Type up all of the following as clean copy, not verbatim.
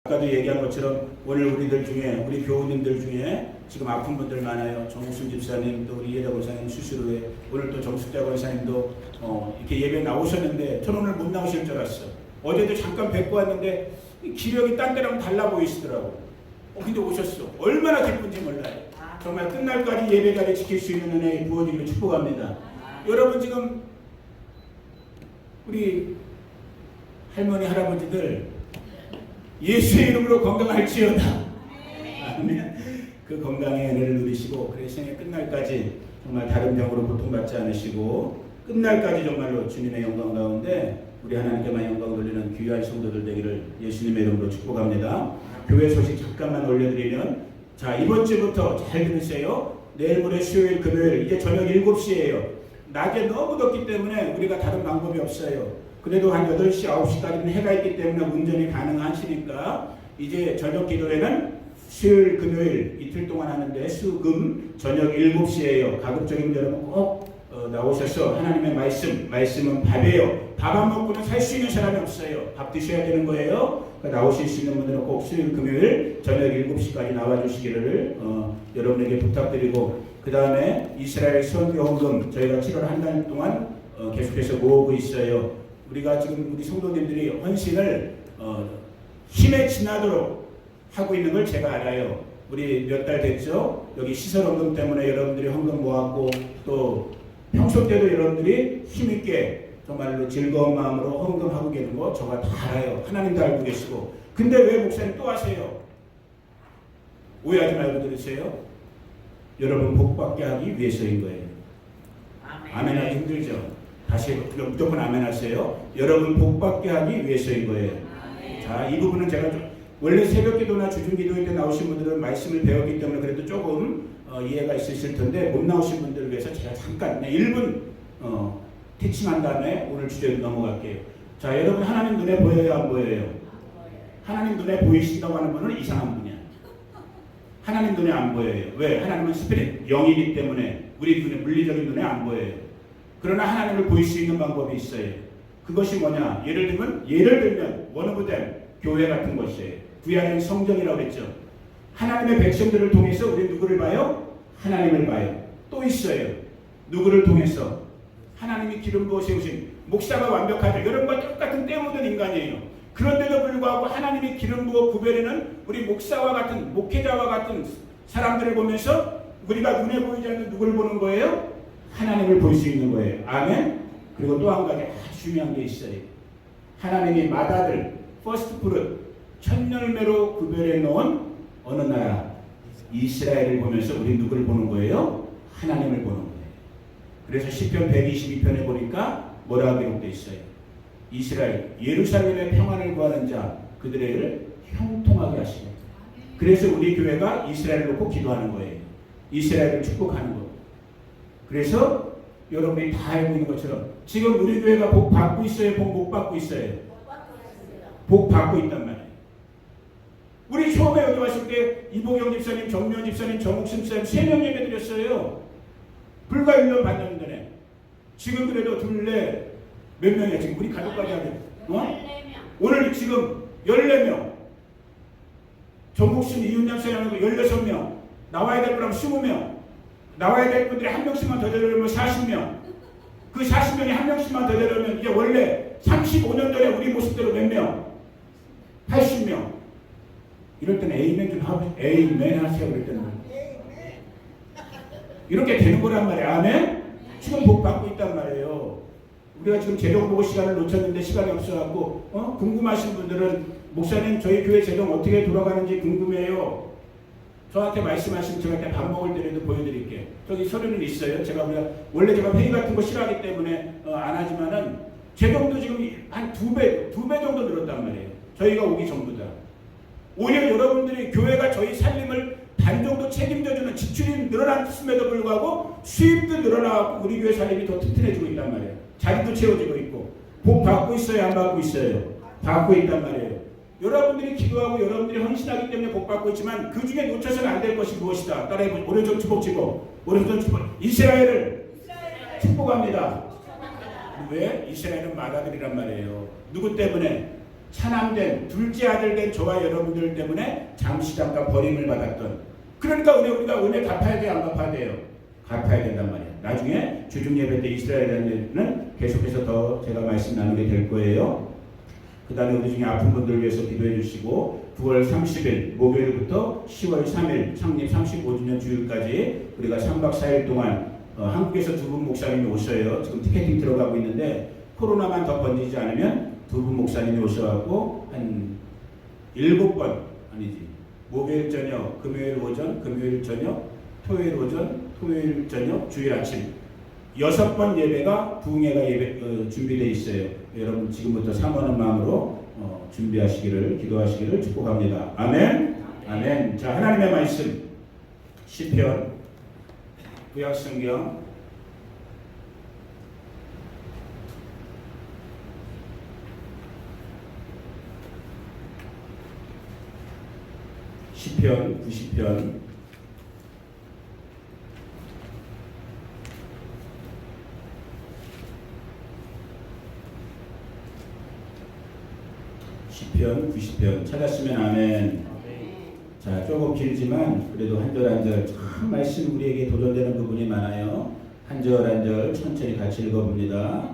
아까도 얘기한 것처럼 오늘 우리들 중에 우리 교우님들 중에 지금 아픈 분들 많아요. 정우순 집사님 또 우리 이혜자 권사님 수술 후에 오늘 또 정숙자 권사님도 이렇게 예배 나오셨는데 저는 오늘 못 나오실 줄 알았어. 어제도 잠깐 뵙고 왔는데 기력이 딴 데랑 달라 보이시더라고. 근데 오셨어. 얼마나 기쁜지 몰라요. 정말 끝날까지 예배까지 지킬 수 있는 은혜 부어지기를 축복합니다. 여러분 지금 우리 할머니 할아버지들 예수의 이름으로 건강할지어다. 아멘. 그 건강의 은혜를 누리시고 그래 생애 끝날까지 정말 다른 병으로 고통받지 않으시고 끝날까지 정말로 주님의 영광 가운데 우리 하나님께만 영광 돌리는 귀한 성도들 되기를 예수님의 이름으로 축복합니다. 교회 소식 잠깐만 올려드리면 자 이번 주부터 잘 들으세요. 내일 모레 수요일 금요일 이제 저녁 7시예요. 낮에 너무 덥기 때문에 우리가 다른 방법이 없어요. 그래도 한 8시, 9시까지는 해가 있기 때문에 운전이 가능하시니까 이제 저녁 기도회는 수요일, 금요일 이틀 동안 하는데 수금 저녁 7시예요. 가급적이면 여러분 꼭 나오셔서 하나님의 말씀은 밥이에요. 밥 안 먹고는 살 수 있는 사람이 없어요. 밥 드셔야 되는 거예요. 그러니까 나오실 수 있는 분들은 꼭 수요일, 금요일 저녁 7시까지 나와주시기를 여러분에게 부탁드리고 그 다음에 이스라엘 선교 헌금 저희가 7월 한 달 동안 계속해서 모으고 있어요. 우리가 지금 우리 성도님들이 헌신을 힘에 지나도록 하고 있는 걸 제가 알아요. 우리 몇 달 됐죠? 여기 시설 헌금 때문에 여러분들이 헌금 모았고 또 평소 때도 여러분들이 힘있게 정말로 즐거운 마음으로 헌금하고 계는 거 저가 다 알아요. 하나님도 알고 계시고. 근데 왜 목사님 또 하세요? 오해하지 말고 들으세요. 여러분 복받게 하기 위해서인 거예요. 아멘 하기 힘들죠? 다시 무조건 아멘 하세요. 여러분 복받게 하기 위해서인 거예요. 자, 이 부분은 제가 원래 새벽기도나 주중기도회 때 나오신 분들은 말씀을 배웠기 때문에 그래도 조금 이해가 있으실 텐데 못 나오신 분들을 위해서 제가 잠깐 1분 티칭한 다음에 오늘 주제로 넘어갈게요. 자, 여러분 하나님 눈에 보여요 안 보여요? 하나님 눈에 보이신다고 하는 분은 이상한 분이야. 하나님 눈에 안 보여요. 왜? 하나님은 스피릿, 영이기 때문에 우리 눈에 물리적인 눈에 안 보여요. 그러나 하나님을 보일 수 있는 방법이 있어요. 그것이 뭐냐? 예를 들면 원어브댐 교회 같은 것이에요. 구약의 성전이라고 했죠. 하나님의 백성들을 통해서 우리 누구를 봐요? 하나님을 봐요. 또 있어요. 누구를 통해서? 하나님이 기름 부어 세우신 목사가 완벽하죠. 여러분과 똑같은 때 묻은 인간이에요. 그런데도 불구하고 하나님이 기름 부어 구별하는 우리 목사와 같은 목회자와 같은 사람들을 보면서 우리가 눈에 보이지 않는 누구를 보는 거예요? 하나님을 볼 수 있는 거예요. 아멘? 그리고 또 한 가지 아주 중요한 게 있어요. 하나님이 맏아들, 퍼스트 프루트, 첫 열매로 구별해 놓은 어느 나라, 이스라엘을 보면서 우리 누구를 보는 거예요? 하나님을 보는 거예요. 그래서 시편 122편에 보니까 뭐라고 기록되어 있어요? 이스라엘, 예루살렘의 평안을 구하는 자, 그들을 형통하게 하시고. 그래서 우리 교회가 이스라엘을 놓고 기도하는 거예요. 이스라엘을 축복하는 거예요. 그래서 여러분이 다 알고 있는 것처럼 지금 우리 교회가 복 받고 있어요? 복 못 받고 있어요? 복 받고 있단 말이에요. 우리 처음에 여기 왔을 때 이보경 집사님, 정면 집사님, 정욱심 집사님 3명 예배 드렸어요. 불과 1년 반 년 전에. 지금 그래도 둘레 몇 명이야 지금 우리 가족까지 하면 14명. 오늘 지금 14명. 정욱심 이윤양 사람하고 16명. 나와야 될 거라면 20명. 나와야 될 분들이 한 명씩만 더 데려오면 40명. 그 40명이 한 명씩만 더 데려오면 이제 원래 35년 전에 우리 모습대로 몇 명? 80명. 이럴 때는 에이멘 좀 하고 에이멘 하세요. 그럴 때는 이렇게 되는 거란 말이야. 아멘? 지금 복 받고 있단 말이에요. 우리가 지금 재정 보고 시간을 놓쳤는데 시간이 없어갖고 궁금하신 분들은 목사님 저희 교회 재정 어떻게 돌아가는지 궁금해요. 저한테 말씀하시면 제가 이렇게 밥 먹을 때라도 보여드릴게요. 저기 서류는 있어요. 제가 원래 제가 회의 같은 거 싫어하기 때문에 안 하지만은 재정도 지금 한 2배 정도 늘었단 말이에요. 저희가 오기 전보다. 오히려 여러분들이 교회가 저희 살림을 반 정도 책임져주는 지출이 늘어났음에도 불구하고 수입도 늘어나고 우리 교회 살림이 더 튼튼해지고 있단 말이에요. 자리도 채워지고 있고 복 받고 있어요? 안 받고 있어요? 받고 있단 말이에요. 여러분들이 기도하고 여러분들이 헌신하기 때문에 복 받고 있지만 그 중에 놓쳐서는 안 될 것이 무엇이다? 따라해보세요. 오른손 축복지고 오른손 축복. 이스라엘을 축복합니다. 왜? 이스라엘은 맏아들이란 말이에요. 누구 때문에? 차남된 둘째 아들 된 저와 여러분들 때문에 잠시 잠깐 버림을 받았던, 그러니까 우리가 은혜 갚아야 돼요, 안 갚아야 돼요? 갚아야 된단 말이에요. 나중에 주중 예배 때 이스라엘에는 계속해서 더 제가 말씀 나누게 될 거예요. 그 다음에 우리 중에 아픈 분들을 위해서 기도해 주시고 9월 30일 목요일부터 10월 3일 창립 35주년 주일까지 우리가 3박 4일 동안 한국에서 두 분 목사님이 오셔요. 지금 티켓팅 들어가고 있는데 코로나만 더 번지지 않으면 두 분 목사님이 오셔갖고 한 7번, 아니지, 목요일 저녁, 금요일 오전, 금요일 저녁, 토요일 오전, 토요일 저녁, 주일 아침 6번 예배가 부흥회가 준비되어 있어요. 여러분 지금부터 사모하는 마음으로 준비하시기를, 기도하시기를 축복합니다. 아멘. 아멘. 자, 하나님의 말씀 시편 구약성경 시편 90편 시편 90편 찾았으면 아멘. 자, 조금 길지만 그래도 한 절 한 절 참 말씀 우리에게 도전되는 부분이 많아요. 한 절 한 절 천천히 같이 읽어봅니다.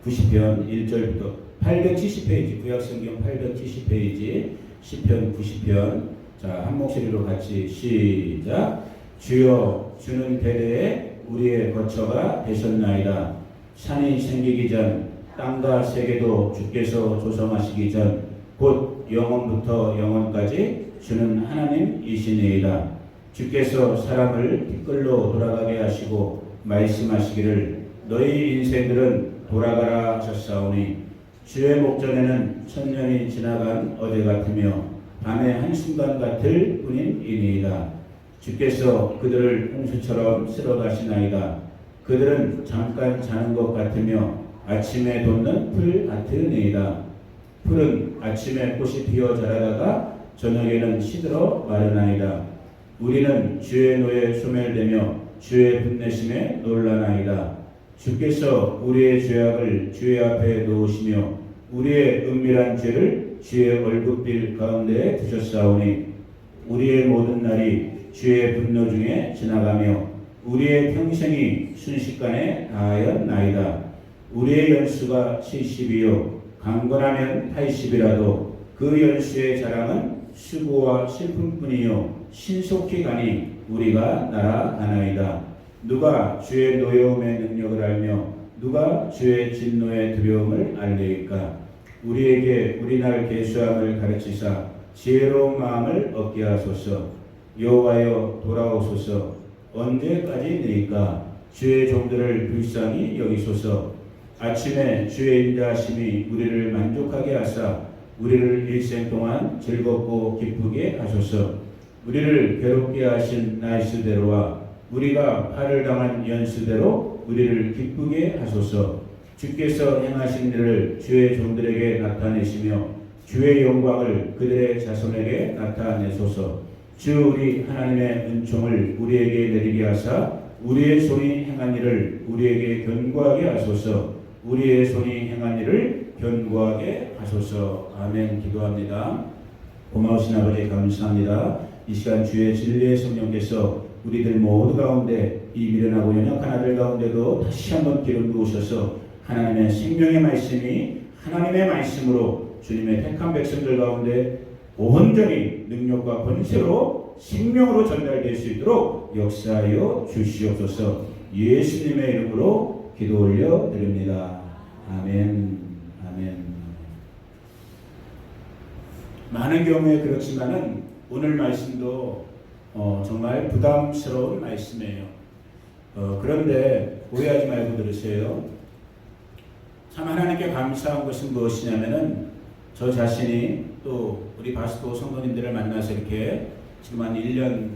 90편 1절부터 870페이지, 구약성경 870페이지 시편 90편. 자, 한 목소리로 같이 시작. 주여, 주는 대대에 우리의 거처가 되셨나이다. 산이 생기기 전, 땅과 세계도 주께서 조성하시기 전, 곧 영원부터 영원까지 주는 하나님이시니이다. 주께서 사람을 티끌로 돌아가게 하시고 말씀하시기를 너희 인생들은 돌아가라 하셨사오니 주의 목전에는 천년이 지나간 어제 같으며 밤의 한순간 같을 뿐이니이다. 주께서 그들을 홍수처럼 쓸어가시나이다. 그들은 잠깐 자는 것 같으며 아침에 돋는 풀 같으니이다. 풀은 아침에 꽃이 피어 자라다가 저녁에는 시들어 마르나이다. 우리는 주의 노에 소멸되며 주의 분내심에 놀라나이다. 주께서 우리의 죄악을 주의 앞에 놓으시며 우리의 은밀한 죄를 주의 얼굴빛 가운데에 두셨사오니 우리의 모든 날이 주의 분노 중에 지나가며 우리의 평생이 순식간에 다하였나이다. 우리의 연수가 70이요 강건하면 80이라도 그 연수의 자랑은 수고와 슬픔뿐이요 신속히 가니 우리가 날아가나이다. 누가 주의 노여움의 능력을 알며 누가 주의 진노의 두려움을 알리이까. 우리에게 우리날 계수함을 가르치사 지혜로운 마음을 얻게 하소서. 여호와여 돌아오소서. 언제까지니까 주의 종들을 불쌍히 여기소서. 아침에 주의 인자하심이 우리를 만족하게 하사 우리를 일생 동안 즐겁고 기쁘게 하소서. 우리를 괴롭게 하신 나이스대로와 우리가 팔을 당한 연수대로 우리를 기쁘게 하소서. 주께서 행하신 일을 주의 종들에게 나타내시며 주의 영광을 그들의 자손에게 나타내소서. 주 우리 하나님의 은총을 우리에게 내리게 하사 우리의 손이 행한 일을 우리에게 견고하게 하소서. 우리의 손이 행한 일을 견고하게 하소서. 아멘. 기도합니다. 고마우신 아버지 감사합니다. 이 시간 주의 진리의 성령께서 우리들 모두 가운데 이 미련하고 연약한 아들 가운데도 다시 한번 기름 부으셔서 하나님의 생명의 말씀이 하나님의 말씀으로 주님의 택한 백성들 가운데 온전히 능력과 권세로 생명으로 전달될 수 있도록 역사하여 주시옵소서. 예수님의 이름으로 기도 올려 드립니다. 아멘. 아멘. 많은 경우에 그렇지만은 오늘 말씀도 정말 부담스러운 말씀이에요. 그런데 오해하지 말고 들으세요. 참 하나님께 감사한 것은 무엇이냐면은 저 자신이 또 우리 바스코 성도님들을 만나서 이렇게 지금 한 1년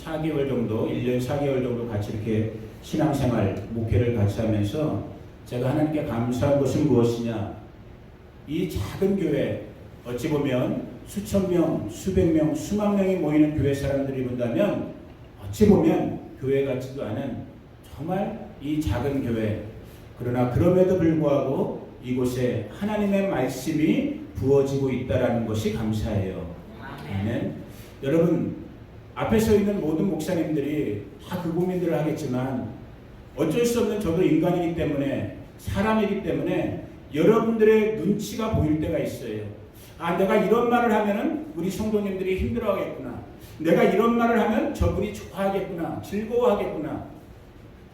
4개월 정도, 1년 4개월 정도 같이 이렇게 신앙생활, 목회를 같이 하면서 제가 하나님께 감사한 것은 무엇이냐? 이 작은 교회, 어찌 보면 수천 명, 수백 명, 수만 명이 모이는 교회 사람들이 본다면 어찌 보면 교회 같지도 않은 정말 이 작은 교회, 그러나 그럼에도 불구하고 이곳에 하나님의 말씀이 부어지고 있다는 것이 감사해요. 아멘. 여러분, 앞에 서 있는 모든 목사님들이 다 그 고민들을 하겠지만 어쩔 수 없는 저도 인간이기 때문에, 사람이기 때문에 여러분들의 눈치가 보일 때가 있어요. 아, 내가 이런 말을 하면은 우리 성도님들이 힘들어하겠구나. 내가 이런 말을 하면 저분이 좋아하겠구나. 즐거워하겠구나.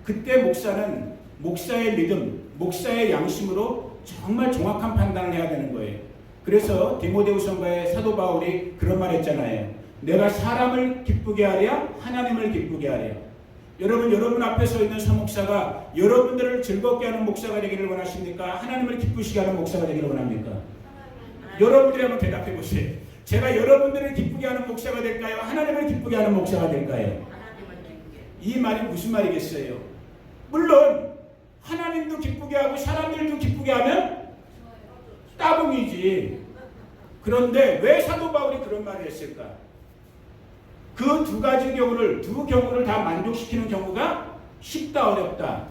그때 목사는 목사의 믿음, 목사의 양심으로 정말 정확한 판단을 해야 되는 거예요. 그래서 디모데후서가의 사도 바울이 그런 말 했잖아요. 내가 사람을 기쁘게 하랴 하나님을 기쁘게 하랴. 여러분 앞에 서 있는 서목사가 여러분들을 즐겁게 하는 목사가 되기를 원하십니까? 하나님을 기쁘시게 하는 목사가 되기를 원합니까? 여러분들이 한번 대답해 보세요. 제가 여러분들을 기쁘게 하는 목사가 될까요? 하나님을 기쁘게 하는 목사가 될까요? 이 말이 무슨 말이겠어요? 물론 하나님도 기쁘게 하고 사람들도 기쁘게 하면 따봉이지. 그런데 왜 사도 바울이 그런 말을 했을까? 그 두 경우를 다 만족시키는 경우가 쉽다 어렵다?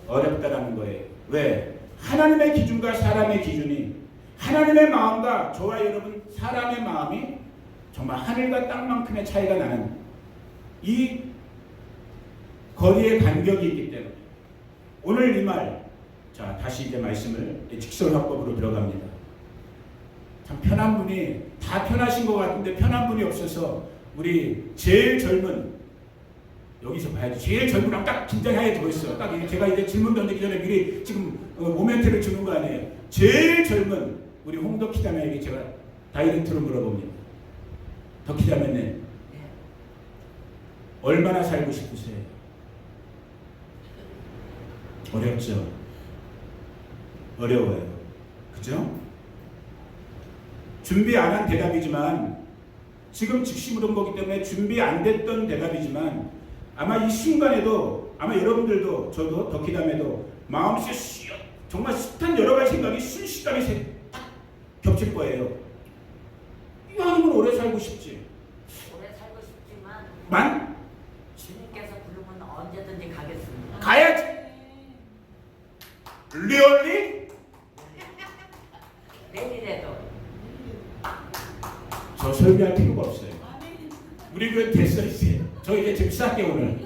어렵다라는 거예요. 왜? 하나님의 기준과 사람의 기준이, 하나님의 마음과 저와 여러분 사람의 마음이 정말 하늘과 땅만큼의 차이가 나는 이 거리의 간격이 있기 때문에 오늘 이 말, 자 다시 이제 말씀을 직설화법으로 들어갑니다. 참 편한 분이, 다 편하신 것 같은데 편한 분이 없어서 우리 제일 젊은, 여기서 봐야지, 제일 젊은 사람 딱 긴장하게 들어있어. 딱 제가 이제 질문 던지기 전에 미리 지금 모멘트를 주는 거 아니에요. 제일 젊은 우리 홍덕희 자매에게 제가 다이렉트로 물어봅니다. 덕희 자매는 얼마나 살고 싶으세요? 어렵죠? 어려워요. 그죠? 준비 안 한 대답이지만, 지금 즉시 물은 거기 때문에 준비 안 됐던 대답이지만, 아마 이 순간에도, 아마 여러분들도, 저도, 덕희담에도 마음속에 정말 숱한 여러 가지 생각이 순식간에 딱 겹칠 거예요. 이 하나님은 오래 살고 싶지. 오래 살고 싶지만 주님께서 부르면 언제든지 가겠습니다. 가야지. 리얼리? 내일이라도. 저 설교할 필요가 없어요. 우리 교회 됐어 이제. 저 이제 집사할게 오늘.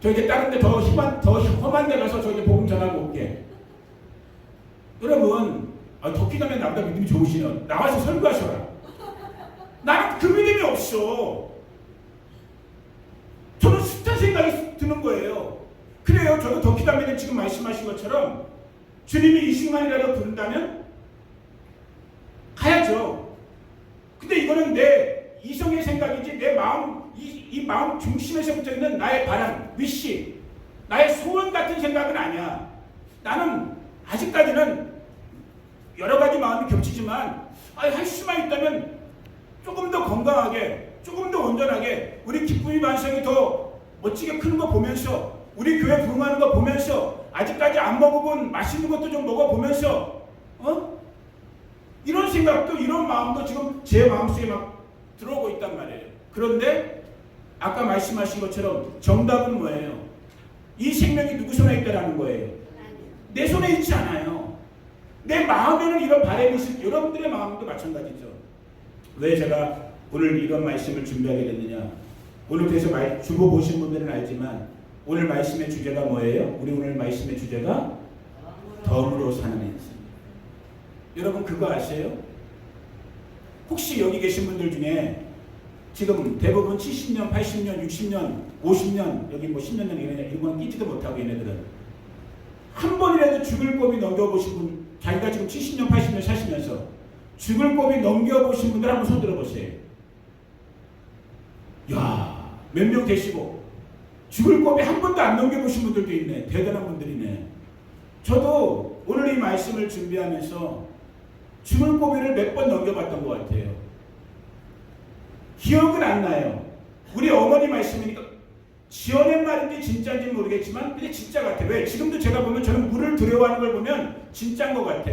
저 이제 다른 데 더 험한 데 가서 저 이제 복음 전하고 올게. 여러분, 덕기자매 나보다 믿음이 좋으시면 나와서 설교하셔라. 나는 그 믿음이 없어. 저는 숱한 생각이 드는 거예요. 그래요. 저도 덕기자매는 지금 말씀하신 것처럼 주님이 이 순간이라도 부른다면 가야죠. 근데 이거는 내 이성의 생각이지, 내 마음, 이 마음 중심에서 붙어 있는 나의 바람, 위시, 나의 소원 같은 생각은 아니야. 나는 아직까지는 여러 가지 마음이 겹치지만, 할 수만 있다면 조금 더 건강하게, 조금 더 온전하게, 우리 기쁨이 반성이 더 멋지게 크는 거 보면서, 우리 교회 부흥하는 거 보면서, 아직까지 안 먹어본 맛있는 것도 좀 먹어보면서, 이런 생각도, 이런 마음도 지금 제 마음속에 막 들어오고 있단 말이에요. 그런데 아까 말씀하신 것처럼 정답은 뭐예요? 이 생명이 누구 손에 있다라는 거예요. 내 손에 있지 않아요. 내 마음에는 이런 바람이 있을, 여러분들의 마음도 마찬가지죠. 왜 제가 오늘 이런 말씀을 준비하게 됐느냐? 오늘 그래서 주보 보신 분들은 알지만 오늘 말씀의 주제가 뭐예요? 우리 오늘 말씀의 주제가 덤으로 사는 인생. 여러분 그거 아세요? 혹시 여기 계신 분들 중에 지금 대부분 70년, 80년, 60년, 50년, 여기 뭐 10년 전 이런 건 끼지도 못하고 얘네들은 한 번이라도 죽을 고비 넘겨보신 분, 자기가 지금 70년, 80년 사시면서 죽을 고비 넘겨보신 분들 한번 손 들어보세요. 야, 몇 명 계시고 죽을 고비 한 번도 안 넘겨보신 분들도 있네. 대단한 분들이네. 저도 오늘 이 말씀을 준비하면서 죽을 고비를 몇 번 넘겨봤던 것 같아요. 기억은 안 나요. 우리 어머니 말씀이니까 지어낸 말인지 진짜인지 모르겠지만 근데 진짜 같아. 왜? 지금도 제가 보면 저는 물을 두려워하는 걸 보면 진짜인 것 같아.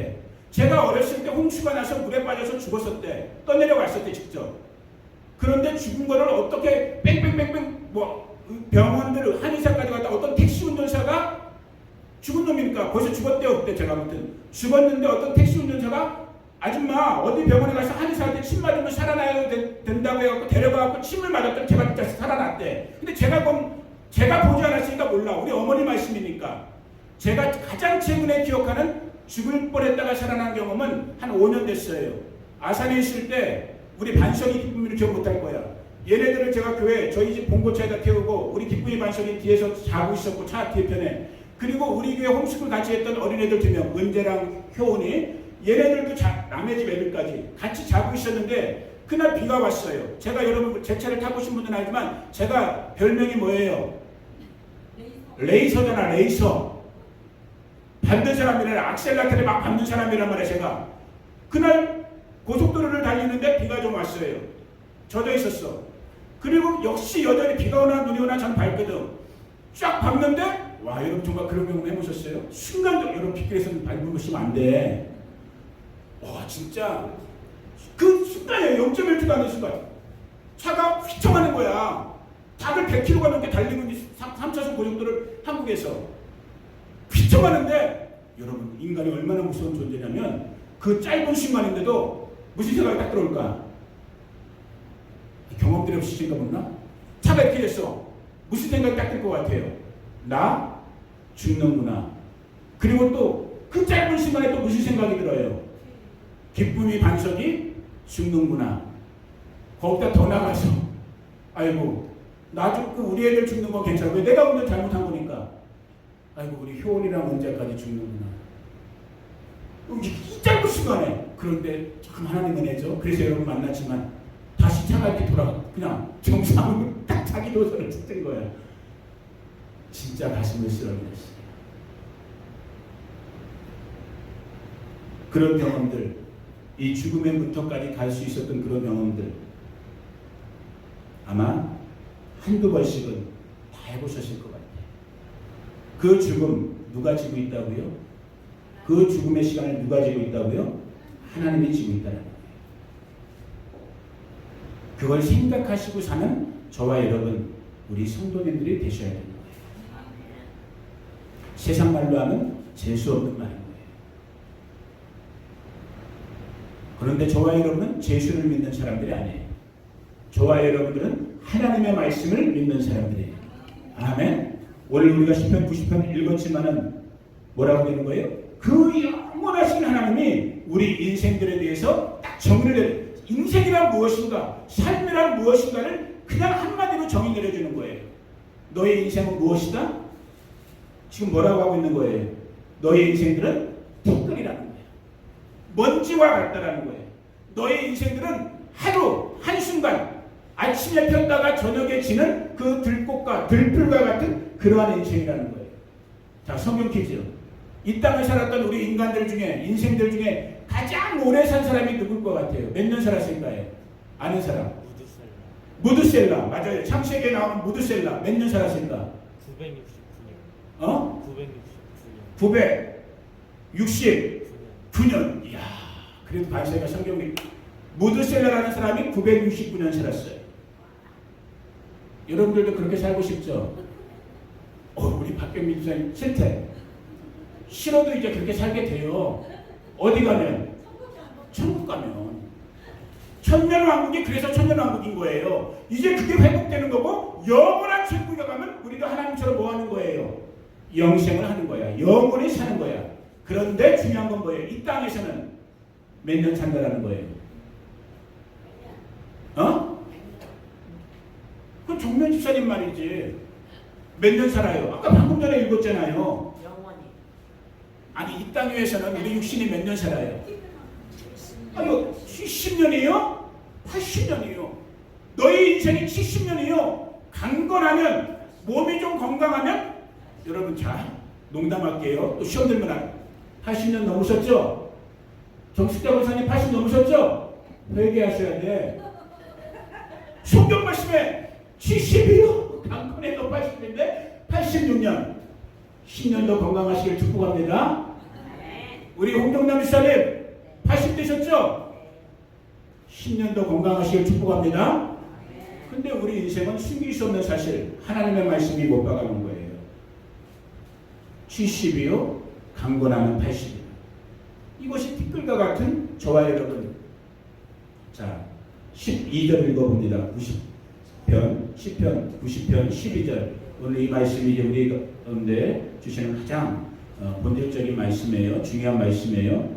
제가 어렸을 때 홍수가 나서 물에 빠져서 죽었었대. 떠내려갔었대 직접. 그런데 죽은 거를 어떻게 뺑뺑뺑뺑 뭐 병원들 한의사까지 갔다 어떤 택시 운전사가 죽은 놈이니까 벌써 죽었대요. 그때 제가 아무튼 죽었는데 어떤 택시 운전사가 아줌마 어디 병원에 가서 한의사한테 침 맞으면 살아나야 된다고 해갖고 데려가갖고 침을 맞았더니 제가 진짜 살아났대. 근데 제가 보지 않았으니까 몰라. 우리 어머니 말씀이니까. 제가 가장 최근에 기억하는 죽을 뻔했다가 살아난 경험은 한 5년 됐어요. 아산에 있을 때 우리 반석이 기쁨이를 기억 못할 거야. 얘네들을 제가 교회 저희 집 봉고차에다 태우고 우리 기쁨이 반석이 뒤에서 자고 있었고 차 뒤편에. 그리고 우리 교회 홈스쿨 같이 했던 어린애들 2명 은재랑 효은이 얘네들도 남의 집 애들까지 같이 자고 있었는데 그날 비가 왔어요. 제가 여러분 제 차를 타보신 분들은 알지만 제가 별명이 뭐예요? 레이서잖아. 레이서. 밟는 사람이라 악셀라테를 막 밟는 사람이란 말이야. 제가 그날 고속도로를 달리는데 비가 좀 왔어요. 젖어 있었어. 그리고 역시 여전히 비가 오나 눈이 오나 전 밟거든. 쫙 밟는데 와 여러분 정말 그런 경험 해보셨어요? 순간적으로 여러분 빗길에서는 밟으시면 안 돼. 와 진짜 그 순간에 0.1초도 안 되는 순간 차가 휘청하는 거야. 다들 100km가 넘게 달리고 있는 3차선 고속도로를 한국에서 휘청하는데 여러분 인간이 얼마나 무서운 존재냐면 그 짧은 순간인데도 무슨 생각이 딱 들어올까? 경험들이 없으신가 보나? 차가 이렇게 됐어. 무슨 생각이 딱 들 것 같아요? 나 죽는구나. 그리고 또 그 짧은 시간에 또 무슨 생각이 들어요? 기쁨이 반석이 죽는구나. 거기다 더 나가서 아이고 나 죽고 우리 애들 죽는 건 괜찮아. 왜 내가 운전 잘못한 거니까. 아이고 우리 효원이랑 언제까지 죽는구나. 이 짧은 시간에. 그런데 참 하나님 은혜죠. 그래서 여러분 만났지만 다시 차가 이렇게 돌아가 그냥 정상으로 딱 자기 노선을 찾은 거야. 진짜 가슴을 쓰러뜨렸어요. 그런 경험들, 이 죽음의 문턱까지 갈 수 있었던 그런 경험들 아마 한두 번씩은 다 해보셨을 것 같아요. 그 죽음 누가 지고 있다고요? 그 죽음의 시간을 누가 지고 있다고요? 하나님이 지고 있다는 거예요. 그걸 생각하시고 사는 저와 여러분, 우리 성도님들이 되셔야 되는 거예요. 세상 말로 하면 재수 없는 말인 거예요. 그런데 저와 여러분은 재수를 믿는 사람들이 아니에요. 저와 여러분들은 하나님의 말씀을 믿는 사람들이에요. 아멘. 오늘 우리가 시편 90편 읽었지만은 뭐라고 되는 거예요? 그 영원하신 하나님이 우리 인생들에 대해서 딱 정의를 내려. 인생이란 무엇인가, 삶이란 무엇인가를 그냥 한마디로 정의 내려주는 거예요. 너의 인생은 무엇이다? 지금 뭐라고 하고 있는 거예요? 너의 인생들은 티끌이라는 거예요. 먼지와 같다라는 거예요. 너의 인생들은 하루 한순간 아침에 폈다가 저녁에 지는 그 들꽃과 들풀과 같은 그러한 인생이라는 거예요. 자, 성경 퀴즈. 이 땅에 살았던 우리 인간들 중에, 인생들 중에 가장 오래 산 사람이 누굴 것 같아요? 몇 년 살았을까요? 아는 사람? 무드셀라. 맞아요. 창세기에 나오는 무드셀라. 몇 년 살았을까? 969년. 969년. 이야, 그래도 발세가 성경이 무드셀라라는 사람이 969년 살았어요. 여러분들도 그렇게 살고 싶죠? 우리 박경민 주사님 싫대. 싫어도 이제 그렇게 살게 돼요. 어디 가면? 천국 가면. 천년왕국이 그래서 천년왕국인 거예요. 이제 그게 회복되는 거고 영원한 천국에 가면 우리도 하나님처럼 뭐 하는 거예요? 영생을 하는 거야. 영원히 사는 거야. 그런데 중요한 건 뭐예요? 이 땅에서는 몇 년 산다라는 거예요. 그건 정면 집사님 말이지. 몇 년 살아요? 아까 방금 전에 읽었잖아요. 영원히. 아니 이 땅 위에서는 우리 육신이 몇 년 살아요? 아유 70년이요? 80년이요? 너의 인생이 70년이요? 강건하면 몸이 좀 건강하면 여러분 자 농담할게요. 또 시험 들면 80년 넘으셨죠? 정숙자 권사님 80 넘으셨죠? 회개하셔야 돼. 성경 말씀에 70이요? 강건해도 80인데 86년 10년 더 건강하시길 축복합니다. 우리 홍정남 집사님 80 되셨죠? 10년 더 건강하시길 축복합니다. 근데 우리 인생은 숨길 수 없는 사실 하나님의 말씀이 못 박아놓은 거예요. 70이요, 강건하면 80이요. 이것이 티끌과 같은 저와 여러분. 자, 12절 읽어봅니다. 90편, 10편, 90편, 12절. 오늘 이 말씀이 이제 우리 가운데 주시는 가장 본질적인 말씀이에요. 중요한 말씀이에요.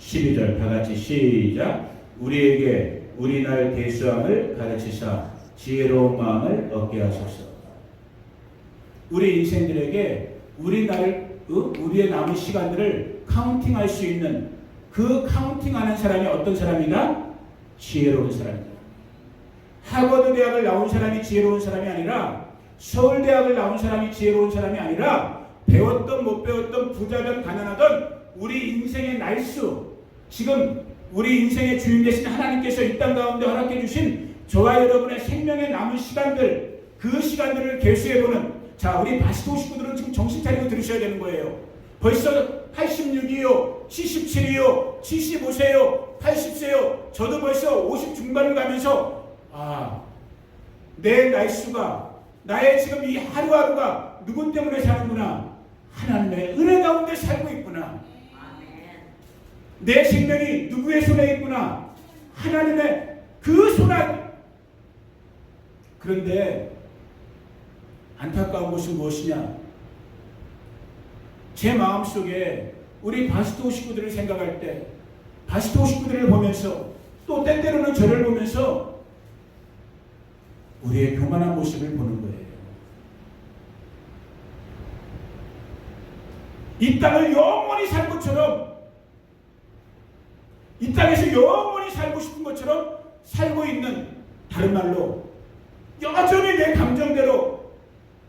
12절 다 같이 시작. 우리에게 우리 날 대수함을 가르치사 지혜로운 마음을 얻게 하소서. 우리 인생들에게 우리의 남은 시간들을 카운팅할 수 있는 그 카운팅하는 사람이 어떤 사람이다? 지혜로운 사람이다. 하버드 대학을 나온 사람이 지혜로운 사람이 아니라, 서울대학을 나온 사람이 지혜로운 사람이 아니라, 배웠던 못 배웠던 부자든 가난하든 우리 인생의 날수, 지금 우리 인생의 주인 되신 하나님께서 이 땅 가운데 허락해 주신 저와 여러분의 생명의 남은 시간들, 그 시간들을 계수해보는, 자, 우리 바스토 식구들은 지금 정신 차리고 들으셔야 되는 거예요. 벌써 86이요, 77이요, 75세요, 80세요. 저도 벌써 50 중반을 가면서 내 날수가, 나의 지금 이 하루하루가 누구 때문에 사는구나. 하나님의 은혜 가운데 살고 있구나. 내 생명이 누구의 손에 있구나. 하나님의 그 손 안에. 그런데 안타까운 것은 무엇이냐? 제 마음속에 우리 바스토 식구들을 생각할 때, 바스토 식구들을 보면서, 또 때때로는 저를 보면서 우리의 교만한 모습을 보는 거예요. 이 땅을 영원히 살 것처럼, 이 땅에서 영원히 살고 싶은 것처럼 살고 있는, 다른 말로 여전히 내 감정대로,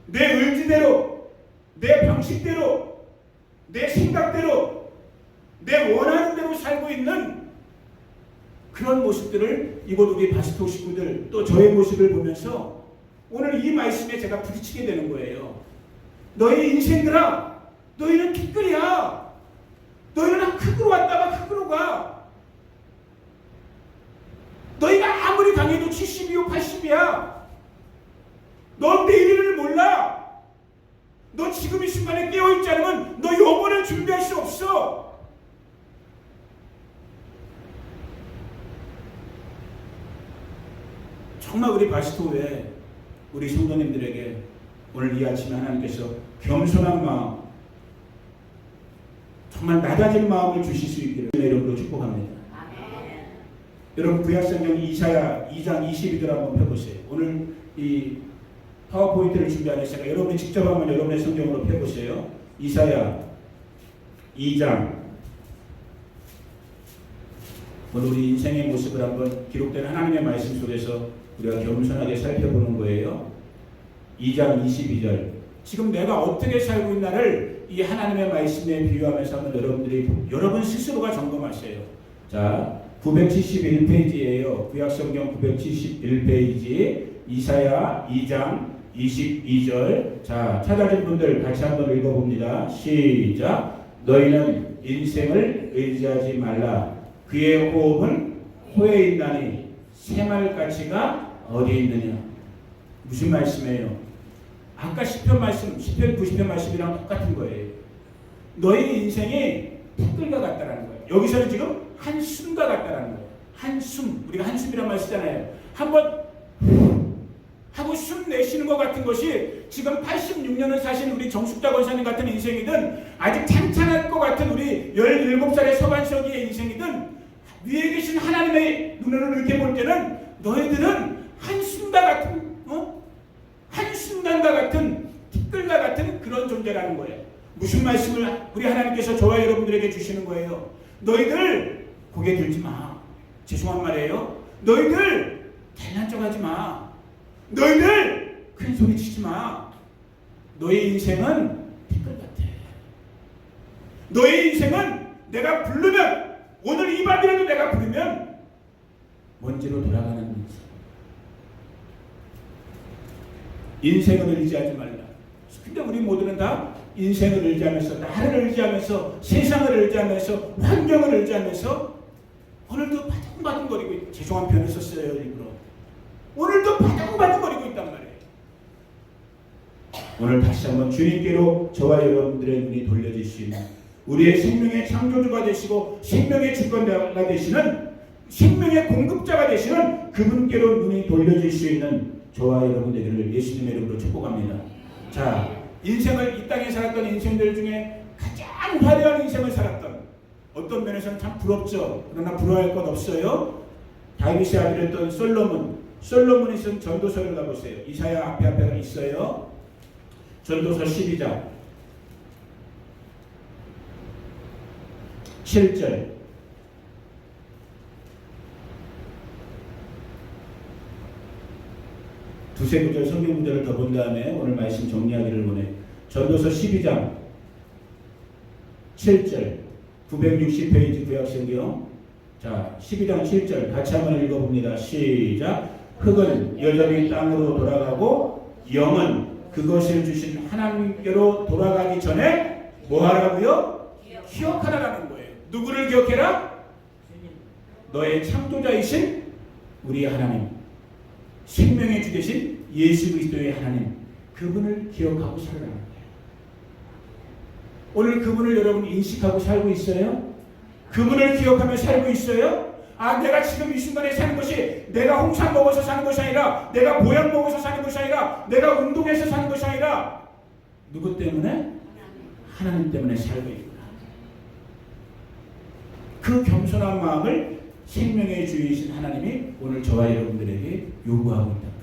내 의지대로, 내 방식대로, 내 생각대로, 내 원하는 대로 살고 있는 그런 모습들을 이곳 우리 바스토 식구들, 또 저의 모습을 보면서 오늘 이 말씀에 제가 부딪히게 되는 거예요. 너희 인생들아, 너희는 티끌이야. 너희는 흙으로 왔다가 흙으로 가. 너희가 아무리 강해도 70이요 80이야. 넌 내일을 몰라. 너 지금 이 순간에 깨어있지 않으면 너 영혼을 준비할 수 없어. 정말 우리 바스토에, 우리 성도님들에게 오늘 이 아침에 하나님께서 겸손한 마음, 정말 낮아진 마음을 주실 수 있기를 이름으로 축복합니다. 아멘. 여러분 구약성경 이사야 2장 22절 한번 펴보세요. 오늘 이 파워포인트를 준비하는 시간, 여러분이 직접 한번 여러분의 성경으로 펴보세요. 이사야 2장. 오늘 우리 인생의 모습을 한번 기록된 하나님의 말씀 속에서 우리가 겸손하게 살펴보는 거예요. 2장 22절. 지금 내가 어떻게 살고 있나를 이 하나님의 말씀에 비유하면서 한번 여러분들이 여러분 스스로가 점검하세요. 자, 971페이지예요. 구약성경 971페이지 이사야 2장 22절. 자, 찾아진 분들 같이 한번 읽어봅니다. 시작. 너희는 인생을 의지하지 말라. 그의 호흡은 호에 있나니 새말가치가 어디에 있느냐. 무슨 말씀이에요? 아까 10편 말씀, 10편 90편 말씀이랑 똑같은 거예요. 너희 인생이 티끌과 같다라는 거예요. 여기서는 지금 한숨과 같다라는 거예요. 한숨, 우리가 한숨이란 말 쓰잖아요. 한번 하고 숨 내쉬는 것 같은 것이 지금 86년을 사신 우리 정숙자 권사님 같은 인생이든, 아직 찬찬할 것 같은 우리 17살의 서반석이의 인생이든, 위에 계신 하나님의 눈으로 이렇게 볼 때는 너희들은 한순간 같은, 한순간과 같은 티끌과 같은 그런 존재라는 거예요. 무슨 말씀을 우리 하나님께서 저와 여러분들에게 주시는 거예요? 너희들 고개 들지 마. 죄송한 말이에요. 너희들 잘난 척하지 마. 너희들 큰 소리 치지 마. 너희 인생은 티끌 같아. 너희 인생은 내가 부르면, 오늘 이 밤이라도 내가 부르면 먼지로 돌아가는 인생. 인생을 의지하지 말라. 근데 우리 모두는 다 인생을 의지하면서, 나를 의지하면서, 세상을 의지하면서, 환경을 의지하면서 오늘도 바둥바둥거리고 있고, 죄송한 표현을 썼어요 일부러. 오늘도 바둥바둥거리고 있단 말이에요. 오늘 다시 한번 주님께로 저와 여러분들의 눈이 돌려질 수 있는 우리의 생명의 창조주가 되시고 생명의 주권자가 되시는 생명의 공급자가 되시는 그분께로 눈이 돌려질 수 있는 저와 여러분 되기를 예수님의 이름으로 축복합니다. 자, 인생을 이 땅에 살았던 인생들 중에 가장 화려한 인생을 살았던 어떤 면에서는 참 부럽죠. 그러나 부러워할 것 없어요. 다윗의 아들이었던 솔로몬이 쓴 전도서를 가보세요. 이사야 앞에 있어요. 전도서 12장 7절 두세 구절 성경 구절을 더 본 다음에 오늘 말씀 정리하기를 원해요. 전도서 12장 7절 960페이지 구약성경. 자, 12장 7절 같이 한번 읽어봅니다. 시작. 흙은 여전히 땅으로 돌아가고 영은 그것을 주신 하나님께로 돌아가기 전에 뭐 하라고요? 기억하라라는 거예요. 누구를 기억해라? 너의 창조자이신 우리 하나님, 생명의 주 되신 예수 그리스도의 하나님, 그분을 기억하고 살아가는 거예요. 오늘 그분을 여러분 인식하고 살고 있어요? 그분을 기억하며 살고 있어요? 아, 내가 지금 이 순간에 사는 것이 내가 홍삼 먹어서 사는 것이 아니라, 내가 보약 먹어서 사는 것이 아니라, 내가 운동해서 사는 것이 아니라 누구 때문에? 하나님 때문에 살고 있구나. 그 겸손한 마음을 생명의 주이신 하나님이 오늘 저와 여러분들에게 요구하고 있단 말이에요.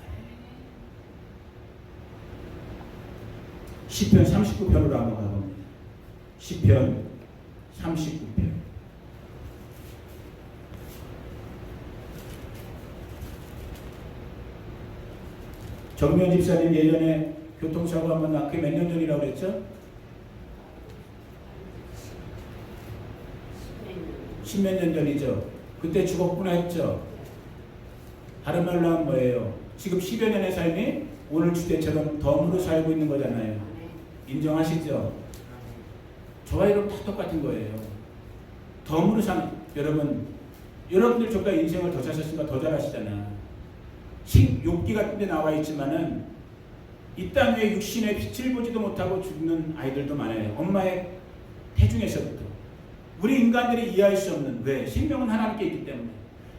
시편 39편으로 한번 가봅니다. 시편 39편. 정면 집사님 예전에 교통사고 한번 나, 그게 몇 년 전이라고 그랬죠? 10몇 년 전이죠. 그때 죽었구나 했죠. 다른 말로 하면 뭐예요? 지금 10여 년의 삶이 오늘 주제처럼 덤으로 살고 있는 거잖아요. 인정하시죠? 저와 여러분 다 똑같은 거예요. 덤으로 사는, 여러분들 저보다 인생을 더 사셨으니까 더 잘하시잖아. 욥기 같은 데 나와 있지만은 이 땅 위에 육신의 빛을 보지도 못하고 죽는 아이들도 많아요. 엄마의 태중에서부터. 우리 인간들이 이해할 수 없는, 왜? 생명은 하나님께 있기 때문에.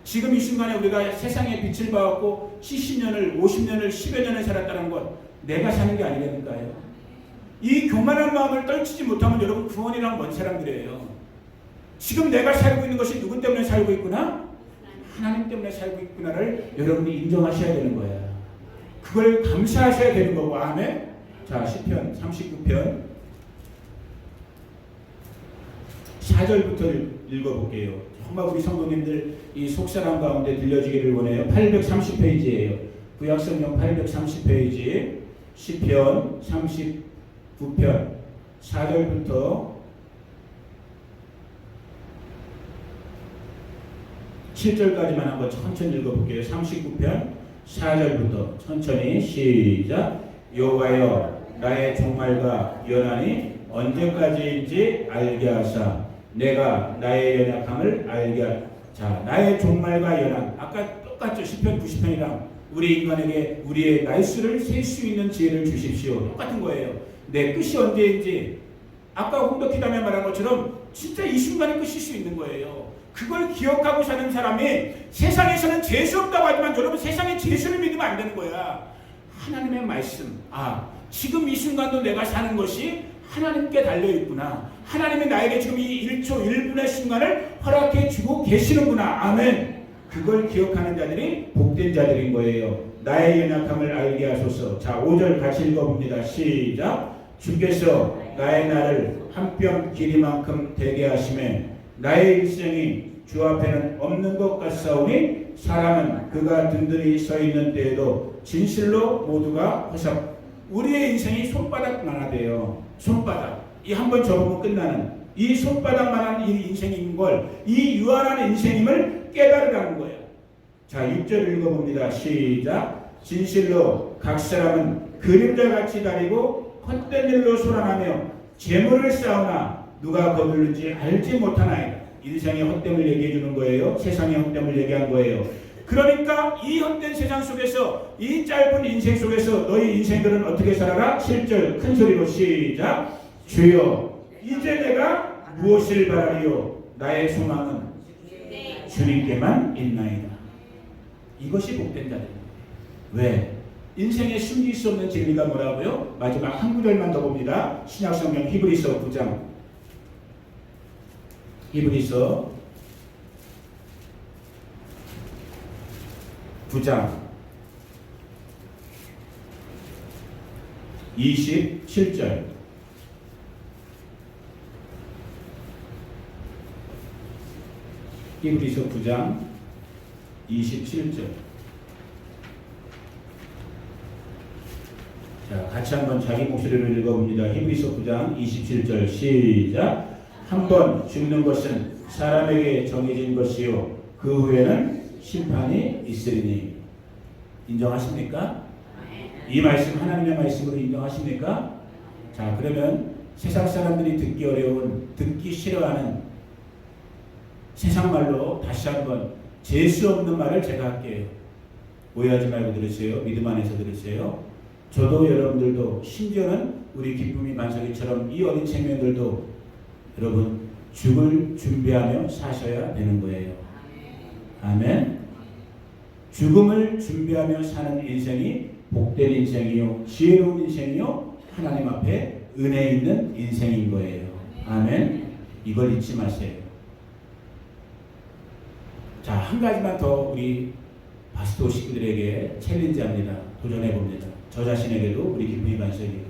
지금 이 순간에 우리가 세상의 빛을 봐왔고 70년을 50년을 10여 년을 살았다는 것, 내가 사는 게 아니라니까요. 이 교만한 마음을 떨치지 못하면 여러분 구원이랑 먼 사람들이에요. 지금 내가 살고 있는 것이 누구 때문에 살고 있구나? 하나님 때문에 살고 있구나를 여러분이 인정하셔야 되는 거야. 그걸 감사하셔야 되는 거고. 아멘. 자, 시편 39편 4절부터 읽어볼게요. 정말 우리 성도님들 이 속사람 가운데 들려지기를 원해요. 830페이지예요. 구약성경 830페이지 시편 39편 4절부터 7절까지만 한번 천천히 읽어볼게요. 39편 4절부터 천천히 시작. 여호와여, 나의 종말과 연한이 언제까지인지 알게 하사 내가 나의 연약함을 알게 하라. 자, 나의 종말과 연한, 아까 똑같죠. 시편 90편이랑 우리 인간에게 우리의 날수를 셀 수 있는 지혜를 주십시오. 똑같은 거예요. 내 끝이 언제인지, 아까 홍덕기담에 말한 것처럼 진짜 이 순간에 끝일 수 있는 거예요. 그걸 기억하고 사는 사람이 세상에서는 재수 없다고 하지만 여러분 세상에 재수를 믿으면 안 되는 거야. 하나님의 말씀, 아, 지금 이 순간도 내가 사는 것이 하나님께 달려있구나. 하나님이 나에게 지금 이 1초 1분의 순간을 허락해 주고 계시는구나. 아멘. 그걸 기억하는 자들이 복된 자들인 거예요. 나의 연약함을 알게 하소서. 자, 5절 같이 읽어봅니다. 시작. 주께서 나의 날을 한 뼘 길이만큼 되게 하시매 나의 일생이 주 앞에는 없는 것 같사오니 사람은 그가 든든히 서 있는 때에도 진실로 모두가 허사. 우리의 인생이 손바닥만 하대요. 손바닥. 이 한 번 접으면 끝나는 이 손바닥만한 이 인생인 걸, 이 유한한 인생임을 깨달으라는 거예요. 자, 6절 읽어봅니다. 시작. 진실로 각 사람은 그림자같이 다니고 헛된 일로 소란하며 재물을 쌓으나 누가 거둘는지 알지 못하나이다. 인생의 헛됨을 얘기해 주는 거예요. 세상의 헛됨을 얘기한 거예요. 그러니까 이 헛된 세상 속에서 이 짧은 인생 속에서 너희 인생들은 어떻게 살아라? 7절 큰 소리로 시작. 주여 이제 내가 무엇을 바라리요? 나의 소망은 주님께만 있나이다. 이것이 복된 자들입니다. 왜? 인생에 숨길 수 없는 진리가 뭐라고요? 마지막 한 구절만 더 봅니다. 신약성경 히브리서 9장. 히브리서 9장 27절. 히브리서 9장 27절. 자, 같이 한번 자기 목소리로 읽어봅니다. 히브리서 9장 27절 시작. 한번 죽는 것은 사람에게 정해진 것이요 그 후에는 심판이 있으리니. 인정하십니까? 이 말씀 하나님의 말씀으로 인정하십니까? 자, 그러면 세상 사람들이 듣기 어려운, 듣기 싫어하는 세상 말로 다시 한번 재수 없는 말을 제가 할게요. 오해하지 말고 들으세요. 믿음 안에서 들으세요. 저도 여러분들도 심지어는 우리 기쁨이 반석이처럼 이 어린 생명들도 여러분 죽을 준비하며 사셔야 되는 거예요. 아멘. 죽음을 준비하며 사는 인생이 복된 인생이요 지혜로운 인생이요 하나님 앞에 은혜 있는 인생인 거예요. 아멘. 이걸 잊지 마세요. 자, 한 가지만 더 우리 바스토 식구들에게 챌린지합니다. 도전해봅니다. 저 자신에게도 우리 기쁨이 반석에게도.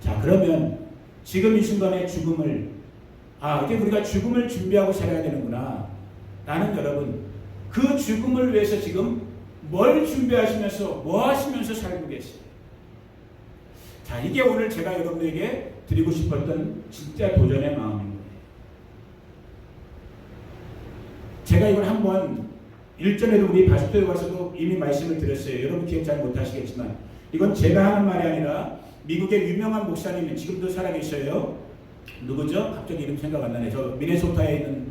자, 그러면 지금 이 순간의 죽음을 이제 우리가 죽음을 준비하고 살아야 되는구나. 나는 여러분 그 죽음을 위해서 지금 뭘 준비하시면서 뭐 하시면서 살고 계세요? 자, 이게 오늘 제가 여러분에게 드리고 싶었던 진짜 도전의 마음인 거예요. 제가 이걸 한번 일전에도 우리 바스토에 와서도 이미 말씀을 드렸어요. 여러분 기억 잘 못하시겠지만 이건 제가 하는 말이 아니라 미국의 유명한 목사님이 지금도 살아계셔요. 누구죠? 갑자기 이름 생각 안 나네. 저 미네소타에 있는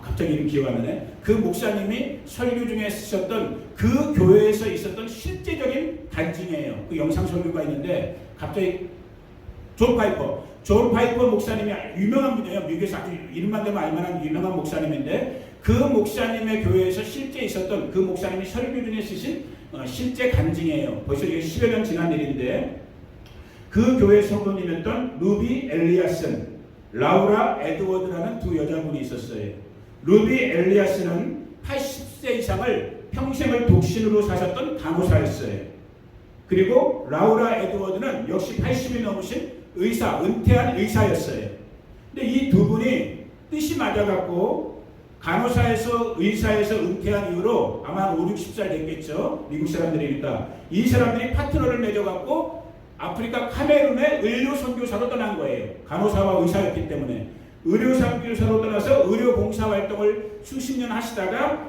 갑자기 이름 기억 안 나네. 그 목사님이 설교 중에 쓰셨던 그 교회에서 있었던 실제적인 간증이에요. 그 영상 설교가 있는데 갑자기 존 파이퍼 목사님이 유명한 분이에요. 미국에서 아주 이름만 되면 알만한 유명한 목사님인데 그 목사님의 교회에서 실제 있었던 그 목사님이 설교 중에 쓰신 실제 간증이에요. 벌써 이게 10여 년 지난 일인데 그 교회 성도님이었던 루비 엘리아슨, 라우라 에드워드라는 두 여자분이 있었어요. 루비 엘리아슨은 80세 이상을 평생을 독신으로 사셨던 간호사였어요. 그리고 라우라 에드워드는 역시 80이 넘으신 은퇴한 의사였어요. 근데 이 두 분이 뜻이 맞아갖고 간호사에서 의사에서 은퇴한 이후로 아마 5, 60살 됐겠죠. 미국 사람들이니까. 이 사람들이 파트너를 맺어갖고 아프리카 카메룬의 의료 선교사로 떠난 거예요. 간호사와 의사였기 때문에. 의료 선교사로 떠나서 의료 봉사 활동을 수십 년 하시다가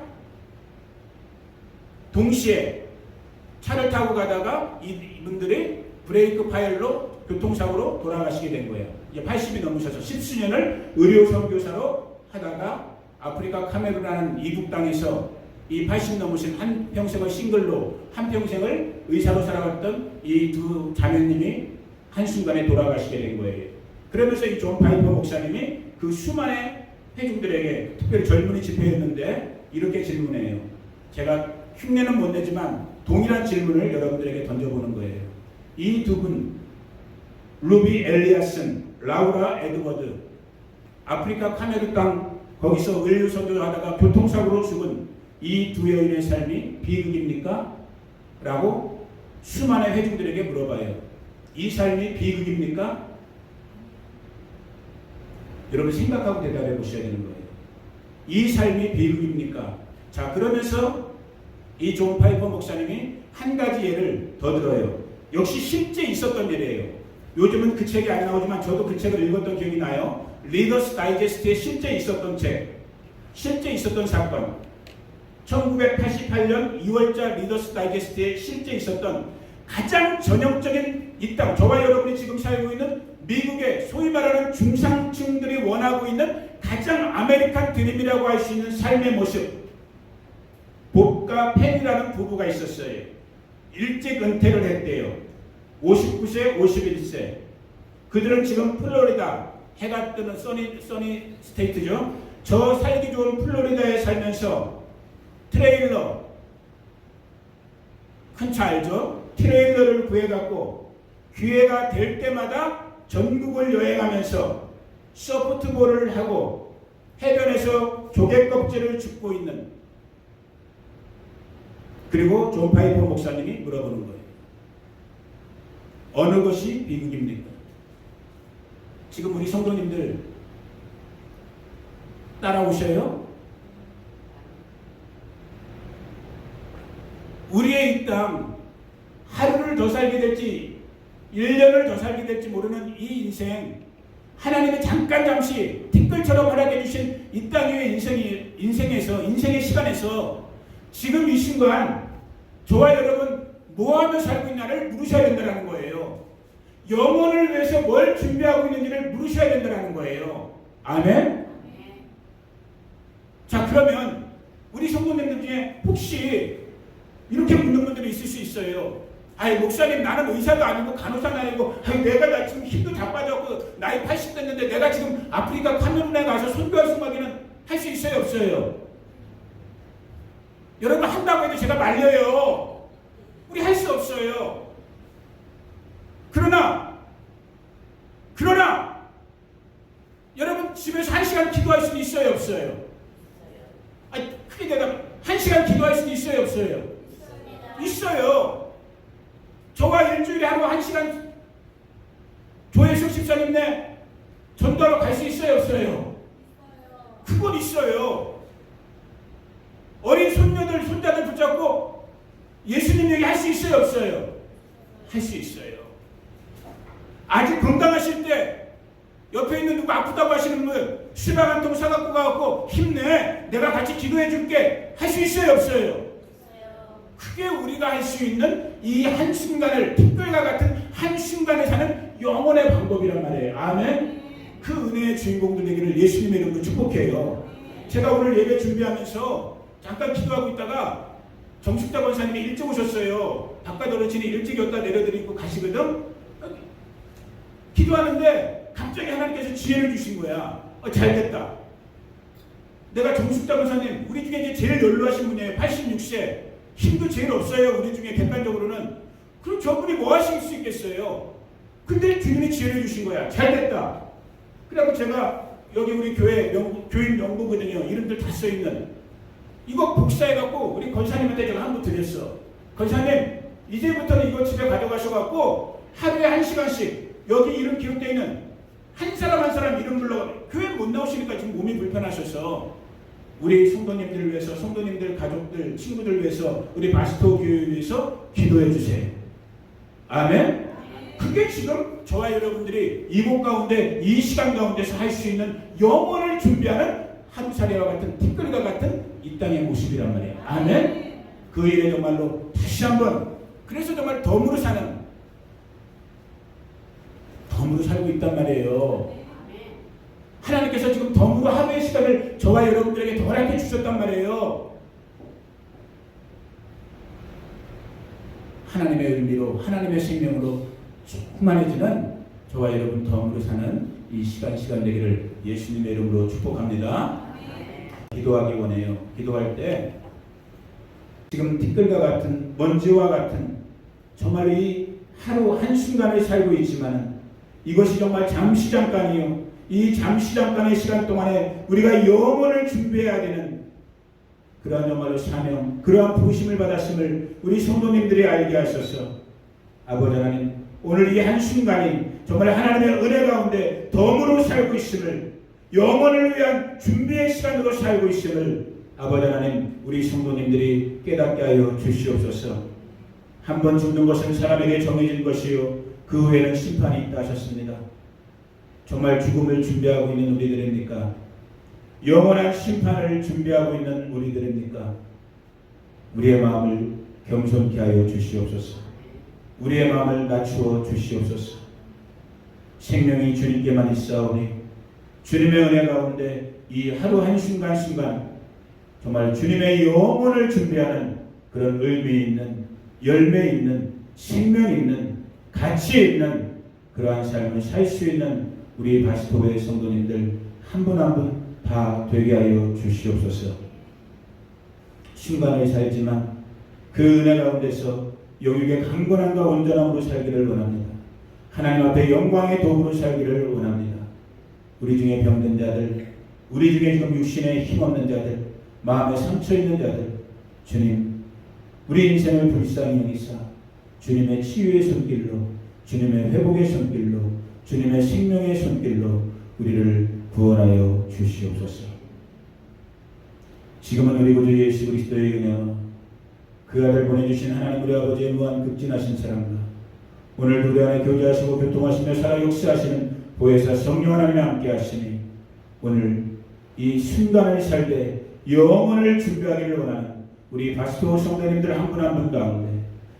동시에 차를 타고 가다가 이분들이 브레이크 파일로 교통사고로 돌아가시게 된 거예요. 이제 80이 넘으셔서 10수년을 의료 선교사로 하다가 아프리카 카메룬이라는 이국 땅에서 이 80 넘으신 한 평생을 싱글로 한 평생을 의사로 살아갔던 이 두 자매님이 한순간에 돌아가시게 된 거예요. 그러면서 이 존 파이퍼 목사님이 그 수많은 회중들에게 특별히 젊은이 집회였는데 이렇게 질문해요. 제가 흉내는 못 내지만 동일한 질문을 여러분들에게 던져보는 거예요. 이 두 분 루비 엘리아슨, 라우라 에드워드 아프리카 카메룬 땅 거기서 의료 선교를 하다가 교통사고로 죽은 이 두 여인의 삶이 비극입니까? 라고 수많은 회중들에게 물어봐요. 이 삶이 비극입니까? 여러분 생각하고 대답해 보셔야 되는 거예요. 이 삶이 비극입니까? 자, 그러면서 이 존 파이퍼 목사님이 한 가지 예를 더 들어요. 역시 실제 있었던 일이에요. 요즘은 그 책이 안 나오지만 저도 그 책을 읽었던 기억이 나요. 리더스 다이제스트에 실제 있었던 책, 실제 있었던 사건. 1988년 2월자 리더스 다이제스트에 실제 있었던 가장 전형적인 이 땅, 저와 여러분이 지금 살고 있는 미국의 소위 말하는 중상층들이 원하고 있는 가장 아메리칸 드림이라고 할 수 있는 삶의 모습. 봇과 펜이라는 부부가 있었어요. 일찍 은퇴를 했대요. 59세, 51세. 그들은 지금 플로리다, 해가 뜨는 써니 스테이트죠. 저 살기 좋은 플로리다에 살면서 트레일러, 큰 차 알죠? 트레일러를 구해갖고 기회가 될 때마다 전국을 여행하면서 서포트볼을 하고 해변에서 조개 껍질을 줍고 있는, 그리고 존 파이퍼 목사님이 물어보는 거예요. 어느 것이 미국입니까? 지금 우리 성도님들 따라오셔요? 우리의 이 땅 하루를 더 살게 될지 1년을 더 살게 될지 모르는 이 인생, 하나님이 잠시 티끌처럼 허락해 주신 이 땅 위의 인생의 시간에서 지금 이 순간 저와 여러분 뭐하며 살고 있나를 물으셔야 된다는 거예요. 영혼을 위해서 뭘 준비하고 있는지를 물으셔야 된다는 거예요. 아멘? 자, 그러면 우리 성도님들 중에 혹시 이렇게 묻는 분들이 있을 수 있어요. 아이, 목사님, 나는 의사도 아니고 간호사도 아니고, 아이, 내가 지금 힘도 다 빠졌고 나이 80 됐는데 내가 지금 아프리카 카메룬에 가서 선교할 수만이는 할 수 있어요, 없어요? 여러분, 한다고 해도 제가 말려요. 우리 할 수 없어요. 그러나 여러분 집에서 1시간 기도할 수 있어요, 없어요? 아니, 크게 대답. 1시간 기도할 수 있어요, 없어요? 있어요. 저와 일주일에 하루 1시간 조혜숙 집사님네 전도하러 갈 수 있어요, 없어요? 그건 있어요. 어린 손녀들, 손자들 붙잡고 예수님 얘기 할 수 있어요, 없어요? 할 수 있어요. 아주 건강하실 때 옆에 있는 누구 아프다고 하시는 분 수박 한 통 사갖고 가갖고 힘내, 내가 같이 기도해 줄게, 할 수 있어요, 없어요? 크게 우리가 할 수 있는 이 한순간을, 티끌과 같은 한순간에 사는 영혼의 방법이란 말이에요. 아멘? 그 은혜의 주인공들 되기를 예수님의 이름으로 축복해요. 제가 오늘 예배 준비하면서 잠깐 기도하고 있다가 정숙자 권사님이 일찍 오셨어요. 바깥 어르신이 일찍 여기다 내려드리고 가시거든. 기도하는데 갑자기 하나님께서 지혜를 주신 거야. 잘됐다. 내가 정숙자 권사님, 우리 중에 이제 제일 연로하신 분이에요. 86세. 힘도 제일 없어요. 우리 중에 객관적으로는. 그럼 저분이 뭐 하실 수 있겠어요? 근데 주님이 지혜를 주신 거야. 잘됐다. 그래서 제가 여기 우리 교회 교인 명부거든요. 이름들 다 써있는. 이거 복사해갖고 우리 권사님한테 제가 한 번 드렸어. 권사님, 이제부터는 이거 집에 가져가셔갖고 하루에 1시간씩 여기 이름 기록되어 있는 한 사람 한 사람 이름 불러. 교회 못 나오시니까 지금 몸이 불편하셔서 우리 성도님들을 위해서, 성도님들 가족들, 친구들 위해서, 우리 바스토 교회를 위해서 기도해 주세요. 아멘? 그게 지금 저와 여러분들이 이곳 가운데, 이 시간 가운데서 할 수 있는 영혼을 준비하는 하루살이와 같은, 티끌과 같은 이 땅의 모습이란 말이에요. 아멘? 그 일에 정말로 다시 한번, 그래서 정말 덤으로 살고 있단 말이에요. 하나님께서 지금 덤으로 하루의 시간을 저와 여러분들에게 더 허락해 주셨단 말이에요. 하나님의 의미로, 하나님의 생명으로 충만해지는 저와 여러분 덤으로 사는 이 시간 되기를 예수님의 이름으로 축복합니다. 기도하기 원해요. 기도할 때 지금 티끌과 같은, 먼지와 같은 정말 이 하루 한순간을 살고 있지만 이것이 정말 잠시 잠깐이요. 이 잠시 잠깐의 시간 동안에 우리가 영혼을 준비해야 되는 그러한 정말로 사명, 그러한 부르심을 받았음을 우리 성도님들이 알게 하셔서 아버지 하나님, 오늘 이 한순간이 정말 하나님의 은혜 가운데 덤으로 살고 있음을, 영혼을 위한 준비의 시간으로 살고 있음을 아버지 하나님, 우리 성도님들이 깨닫게 하여 주시옵소서. 한 번 죽는 것은 사람에게 정해진 것이요 그 후에는 심판이 있다 하셨습니다. 정말 죽음을 준비하고 있는 우리들입니까? 영원한 심판을 준비하고 있는 우리들입니까? 우리의 마음을 겸손케 하여 주시옵소서. 우리의 마음을 낮추어 주시옵소서. 생명이 주님께만 있사오니 주님의 은혜 가운데 이 하루 한순간 정말 주님의 영혼을 준비하는 그런 의미 있는, 열매 있는, 생명 있는, 가치 있는 그러한 삶을 살 수 있는 우리 바스토의 성도님들 한 분 한 분 다 되게 하여 주시옵소서. 순간을 살지만 그 은혜 가운데서 영육의 강건함과 온전함으로 살기를 원합니다. 하나님 앞에 영광의 도구로 살기를 원합니다. 우리 중에 병든 자들, 우리 중에 지금 육신에 힘없는 자들, 마음에 상처 있는 자들, 주님, 우리 인생을 불쌍히 여기사 주님의 치유의 손길로, 주님의 회복의 손길로, 주님의 생명의 손길로 우리를 구원하여 주시옵소서. 지금은 우리 구주 예수 그리스도의 은혜와 그 아들 보내주신 하나님 우리 아버지의 무한 극진하신 사랑과 오늘도 우리 안에 교제하시고 교통하시며 살아 역사하시는 보혜사 성령 하나님과 함께 하시니 오늘 이 순간을 살 때 영혼을 준비하기를 원하는 우리 바스토 성도님들 한 분 한 분 가운데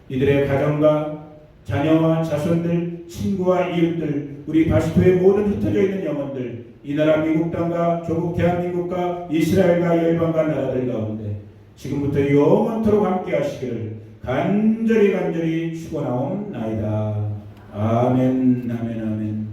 이들의 가정과 자녀와 자손들, 친구와 이웃들, 우리 바스토의 모든 흩어져 있는 영혼들, 이 나라 미국 땅과 조국 대한민국과 이스라엘과 열방과 나라들 가운데 지금부터 영원토록 함께 하시기를 간절히 축원하옵나이다. 아멘, 아멘, 아멘.